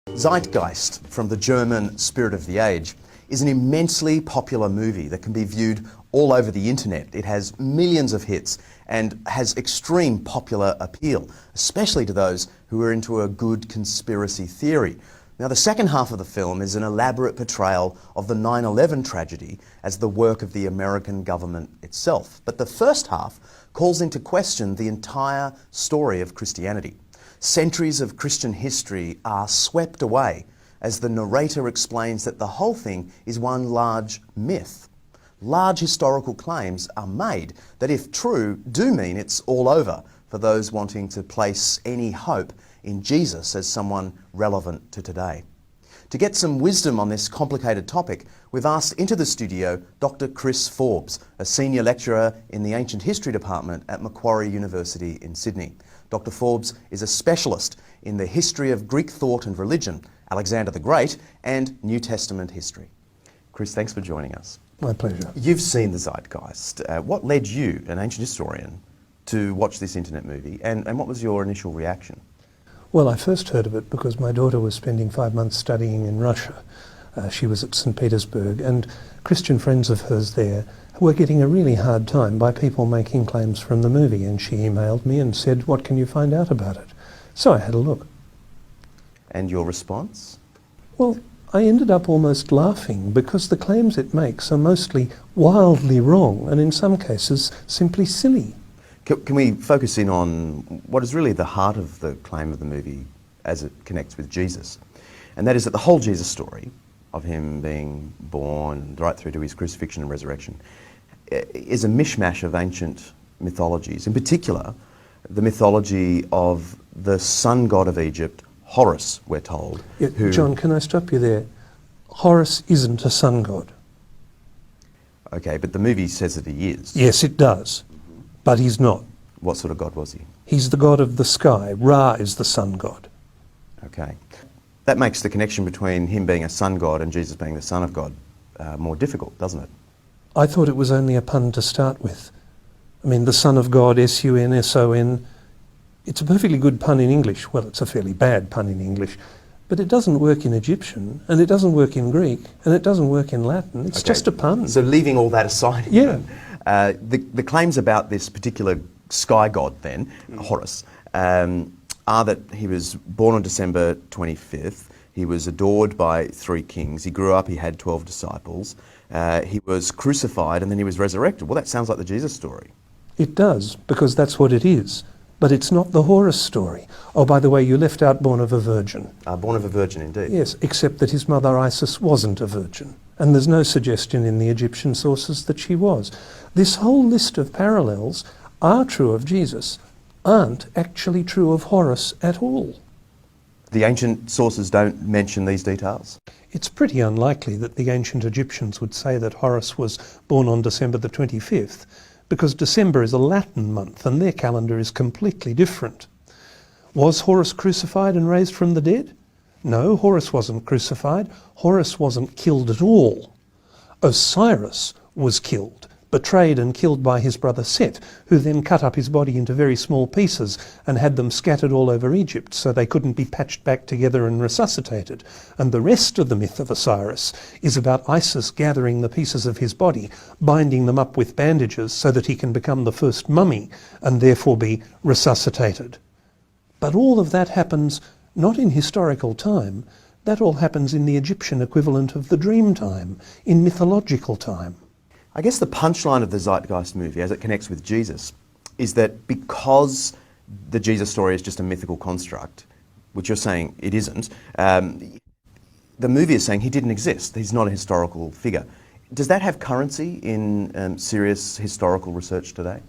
Zeitgeist, from the German Spirit of the Age, is an immensely popular movie that can be viewed all over the internet. It has millions of hits and has extreme popular appeal, especially to those who are into a good conspiracy theory. Now, the second half of the film is an elaborate portrayal of the 9/11 tragedy as the work of the American government itself. But the first half calls into question the entire story of Christianity. Centuries of Christian history are swept away as the narrator explains that the whole thing is one large myth. Large historical claims are made that, if true, do mean it's all over for those wanting to place any hope in Jesus as someone relevant to today. To get some wisdom on this complicated topic, we've asked into the studio Dr. Chris Forbes, a senior lecturer in the Ancient History Department at Macquarie University in Sydney. Dr. Forbes is a specialist in the history of Greek thought and religion, Alexander the Great, and New Testament history. Chris, thanks for joining us. My pleasure. You've seen the Zeitgeist. What led you, an ancient historian, to watch this internet movie, and what was your initial reaction? Well, I first heard of it because my daughter was spending 5 months studying in Russia. She was at St. Petersburg, and Christian friends of hers there were getting a really hard time by people making claims from the movie, and she emailed me and said, "What can you find out about it?" So I had a look. And your response? Well, I ended up almost laughing because the claims it makes are mostly wildly wrong and in some cases simply silly. Can we focus in on what is really the heart of the claim of the movie as it connects with Jesus? And that is that the whole Jesus story of him being born right through to his crucifixion and resurrection is a mishmash of ancient mythologies. In particular, the mythology of the sun god of Egypt, Horus, we're told. Yeah, John, can I stop you there? Horus isn't a sun god. Okay, but the movie says that he is. Yes, it does, but he's not. What sort of god was he? He's the god of the sky. Ra is the sun god. Okay. That makes the connection between him being a sun god and Jesus being the son of God more difficult, doesn't it? I thought it was only a pun to start with. I mean, the Son of God, S-U-N-S-O-N, it's a perfectly good pun in English. Well, it's a fairly bad pun in English, but it doesn't work in Egyptian, and it doesn't work in Greek, and it doesn't work in Latin. It's just a pun. So leaving all that aside, yeah. The claims about this particular sky god then, Horus, are that he was born on December 25th, he was adored by 3 kings, he grew up, he had 12 disciples, he was crucified and then he was resurrected. Well, that sounds like the Jesus story. It does, because that's what it is. But it's not the Horus story. Oh, by the way, you left out born of a virgin. Born of a virgin, indeed. Yes, except that his mother Isis wasn't a virgin. And there's no suggestion in the Egyptian sources that she was. This whole list of parallels are true of Jesus, aren't actually true of Horus at all. The ancient sources don't mention these details? It's pretty unlikely that the ancient Egyptians would say that Horus was born on December the 25th, because December is a Latin month and their calendar is completely different. Was Horus crucified and raised from the dead? No, Horus wasn't crucified. Horus wasn't killed at all. Osiris was killed, betrayed and killed by his brother Set, who then cut up his body into very small pieces and had them scattered all over Egypt so they couldn't be patched back together and resuscitated. And the rest of the myth of Osiris is about Isis gathering the pieces of his body, binding them up with bandages so that he can become the first mummy and therefore be resuscitated. But all of that happens not in historical time, that all happens in the Egyptian equivalent of the dream time, in mythological time. I guess the punchline of the Zeitgeist movie, as it connects with Jesus, is that because the Jesus story is just a mythical construct, which you're saying it isn't, the movie is saying he didn't exist. He's not a historical figure. Does that have currency in serious historical research today?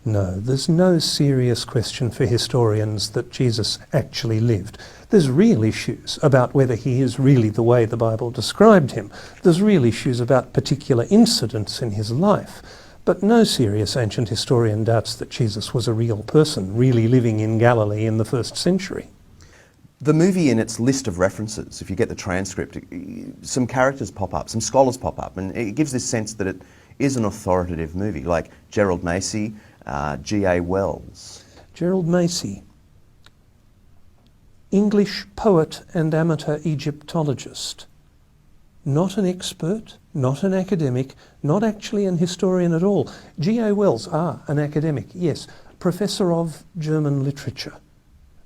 No, there's no serious question for historians that Jesus actually lived. There's real issues about whether he is really the way the Bible described him. There's real issues about particular incidents in his life. But no serious ancient historian doubts that Jesus was a real person, really living in Galilee in the 1st century. The movie, in its list of references, if you get the transcript, some characters pop up, some scholars pop up, and it gives this sense that it is an authoritative movie, like Gerald Macy, G.A. Wells. Gerald Macy. English poet and amateur Egyptologist. Not an expert, not an academic, not actually an historian at all. G.A. Wells, an academic, yes, professor of German literature,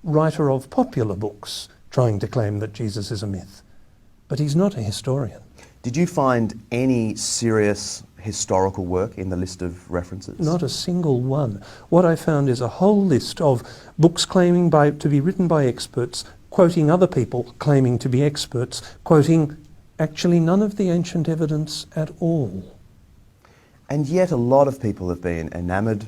writer of popular books, trying to claim that Jesus is a myth. But he's not a historian. Did you find any serious historical work in the list of references? Not a single one. What I found is a whole list of books claiming to be written by experts, quoting other people claiming to be experts, quoting actually none of the ancient evidence at all. And yet a lot of people have been enamoured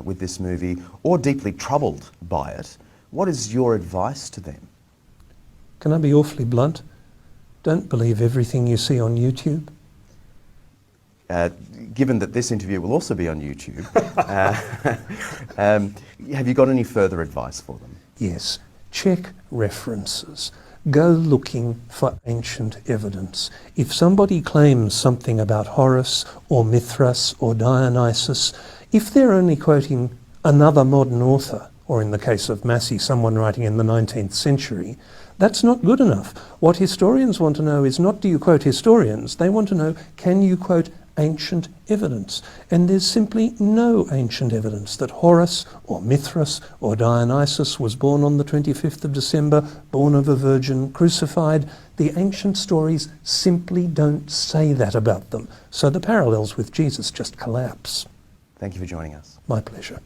with this movie or deeply troubled by it. What is your advice to them? Can I be awfully blunt? Don't believe everything you see on YouTube. Given that this interview will also be on YouTube, have you got any further advice for them? Yes. Check references. Go looking for ancient evidence. If somebody claims something about Horus or Mithras or Dionysus, if they're only quoting another modern author, or in the case of Massey, someone writing in the 19th century, that's not good enough. What historians want to know is not do you quote historians, they want to know can you quote ancient evidence. And there's simply no ancient evidence that Horus or Mithras or Dionysus was born on the 25th of December, born of a virgin, crucified. The ancient stories simply don't say that about them. So the parallels with Jesus just collapse. Thank you for joining us. My pleasure.